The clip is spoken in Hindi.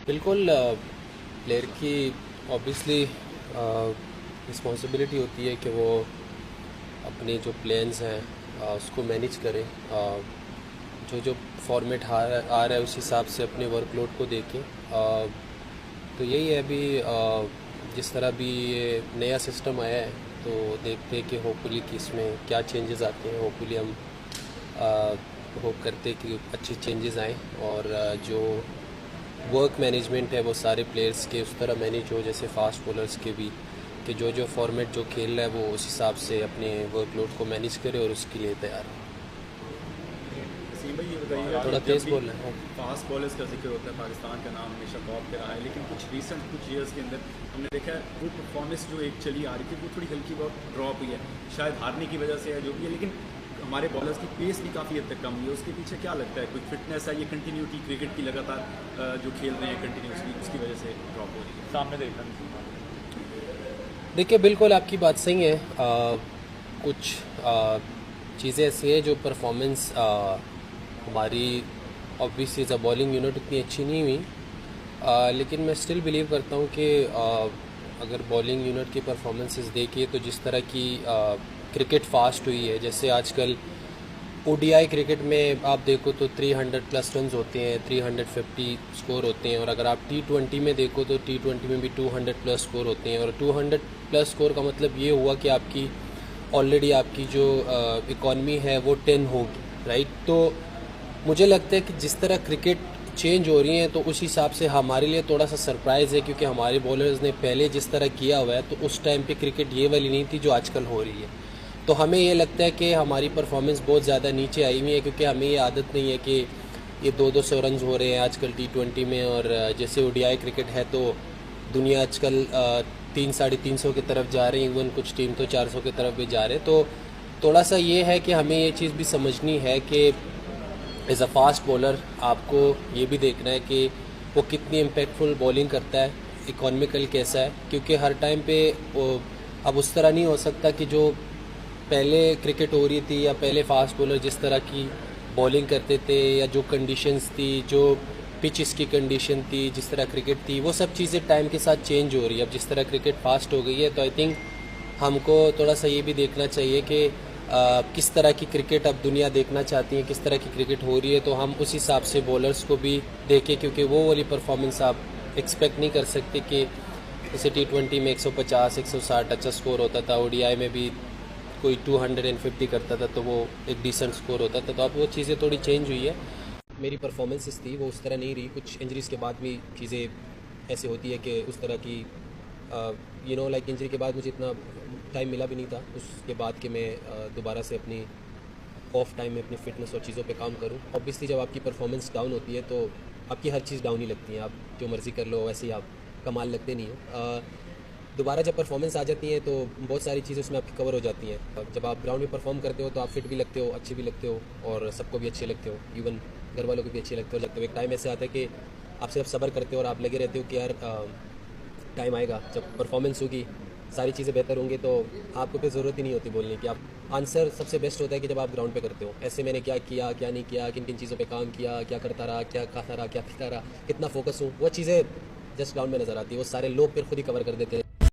बिल्कुल प्लेयर की ऑब्वियसली रिस्पॉन्सिबिलिटी होती है कि वो अपने जो प्लान्स हैं उसको मैनेज करें। जो जो फॉर्मेट आ रहा है उस हिसाब से अपने वर्कलोड को देखें। तो यही है अभी जिस तरह भी ये नया सिस्टम आया है तो देखते हैं कि होपफुली कि इसमें क्या चेंजेस आते हैं। होपफुली हम होप करते हैं कि अच्छे चेंजेस आएँ और जो वर्क मैनेजमेंट है वो सारे प्लेयर्स के उस तरह मैनेज हो जैसे फास्ट बॉलर्स के भी, कि जो जो फॉर्मेट जो खेल रहा है वो उस हिसाब से अपने वर्कलोड को मैनेज करे और उसके लिए तैयार है। वसीम भाई ये बताइए, थोड़ा जब तेज़ भी बोल रहे हैं। फास्ट बॉलर्स का जिक्र होता है पाकिस्तान का नाम हमेशा टॉप पे रहा है, लेकिन कुछ ईयर्स के अंदर हमने देखा है वो परफॉर्मेंस जो एक चली आ रही थी वो थोड़ी हल्की बहुत ड्रॉप हुई है, शायद हारने की वजह से है जो भी है, लेकिन हमारे बॉलर्स की पेस भी काफ़ी हद तक कम हुई है। उसके पीछे क्या लगता है, कोई फिटनेस है, ये कंटिन्यूटी क्रिकेट की लगातार जो खेल रहे हैं कंटिन्यूसली उसकी वजह से ड्रॉप हो रही है? सामने देखना देखिए बिल्कुल आपकी बात सही है। कुछ चीज़ें ऐसी हैं जो परफॉर्मेंस हमारी obviously as a bowling unit उतनी अच्छी नहीं हुई, लेकिन मैं स्टिल बिलीव करता हूँ कि अगर बॉलिंग यूनिट की परफॉर्मेंसेस देखिए तो जिस तरह की क्रिकेट फास्ट हुई है, जैसे आजकल ओडीआई क्रिकेट में आप देखो तो 300 प्लस रन होते हैं, 350 स्कोर होते हैं, और अगर आप टी20 में देखो तो टी20 में भी 200 प्लस स्कोर होते हैं। और 200 प्लस स्कोर का मतलब ये हुआ कि आपकी ऑलरेडी आपकी जो इकॉनमी है वो 10 होगी, राइट। तो मुझे लगता है कि जिस तरह क्रिकेट चेंज हो रही है तो उस हिसाब से हमारे लिए थोड़ा सा सरप्राइज़ है, क्योंकि हमारे बॉलर्स ने पहले जिस तरह किया हुआ है तो उस टाइम पे क्रिकेट ये वाली नहीं थी जो आजकल हो रही है। तो हमें ये लगता है कि हमारी परफॉर्मेंस बहुत ज़्यादा नीचे आई हुई है, क्योंकि हमें ये आदत नहीं है कि ये 200 रन हो रहे हैं आजकल टी20 में। और जैसे ओडीआई क्रिकेट है तो दुनिया आजकल 300-350 की तरफ जा रही है, इवन कुछ टीम तो 400 की तरफ भी जा रहे हैं। तो थोड़ा सा ये है कि हमें ये चीज़ भी समझनी है कि एज अ फास्ट बॉलर आपको ये भी देखना है कि वो कितनी इम्पैक्टफुल बॉलिंग करता है, इकोनॉमिकल कैसा है, क्योंकि हर टाइम पे अब उस तरह नहीं हो सकता कि जो पहले क्रिकेट हो रही थी या पहले फास्ट बॉलर जिस तरह की बॉलिंग करते थे या जो कंडीशंस थी, जो पिचेस की कंडीशन थी, जिस तरह क्रिकेट थी, वो सब चीज़ें टाइम के साथ चेंज हो रही है। अब जिस तरह क्रिकेट फास्ट हो गई है तो आई थिंक हमको थोड़ा सा ये भी देखना चाहिए कि किस तरह की क्रिकेट अब दुनिया देखना चाहती है, किस तरह की क्रिकेट हो रही है, तो हम उस हिसाब से बॉलर्स को भी देखें, क्योंकि वो वाली परफॉर्मेंस आप एक्सपेक्ट नहीं कर सकते कि जैसे टी20 में 150-160 अच्छा स्कोर होता था, ओडीआई में भी कोई 250 करता था तो वो एक डिसेंट स्कोर होता था। तो अब वो चीज़ें थोड़ी चेंज हुई है। मेरी परफॉर्मेंसेस थी वो उस तरह नहीं रही, कुछ इंजरीज़ के बाद भी चीज़ें ऐसे होती है कि उस तरह की लाइक इंजरी के बाद मुझे इतना टाइम मिला भी नहीं था उसके बाद कि मैं दोबारा से अपनी ऑफ टाइम में अपनी फ़िटनेस और चीज़ों पे काम करूं। ऑब्वियसली जब आपकी परफॉर्मेंस डाउन होती है तो आपकी हर चीज़ डाउन ही लगती है, आप जो मर्ज़ी कर लो वैसे ही आप कमाल लगते नहीं हो। दोबारा जब परफॉर्मेंस आ जाती है तो बहुत सारी चीज़ें उसमें आपकी कवर हो जाती हैं। जब आप ग्राउंड में परफॉर्म करते हो तो आप फिट भी लगते हो, अच्छे भी लगते हो और सबको भी अच्छे लगते हो, इवन घर वालों को भी अच्छे लगते हो। एक टाइम ऐसे आता है कि आप सिर्फ सब्र करते हो और आप लगे रहते हो कि यार टाइम आएगा जब परफॉर्मेंस होगी, सारी चीज़ें बेहतर होंगी, तो आपको फिर ज़रूरत ही नहीं होती बोलने की। आप आंसर सबसे बेस्ट होता है कि जब आप ग्राउंड पे करते हो, ऐसे मैंने क्या किया क्या नहीं किया, किन किन चीज़ों पे काम किया, क्या करता रहा, क्या खाता रहा, क्या पीता रहा, कितना फोकस हूँ, वो चीज़ें जस्ट ग्राउंड में नज़र आती है। वो सारे लोग फिर खुद ही कवर कर देते हैं।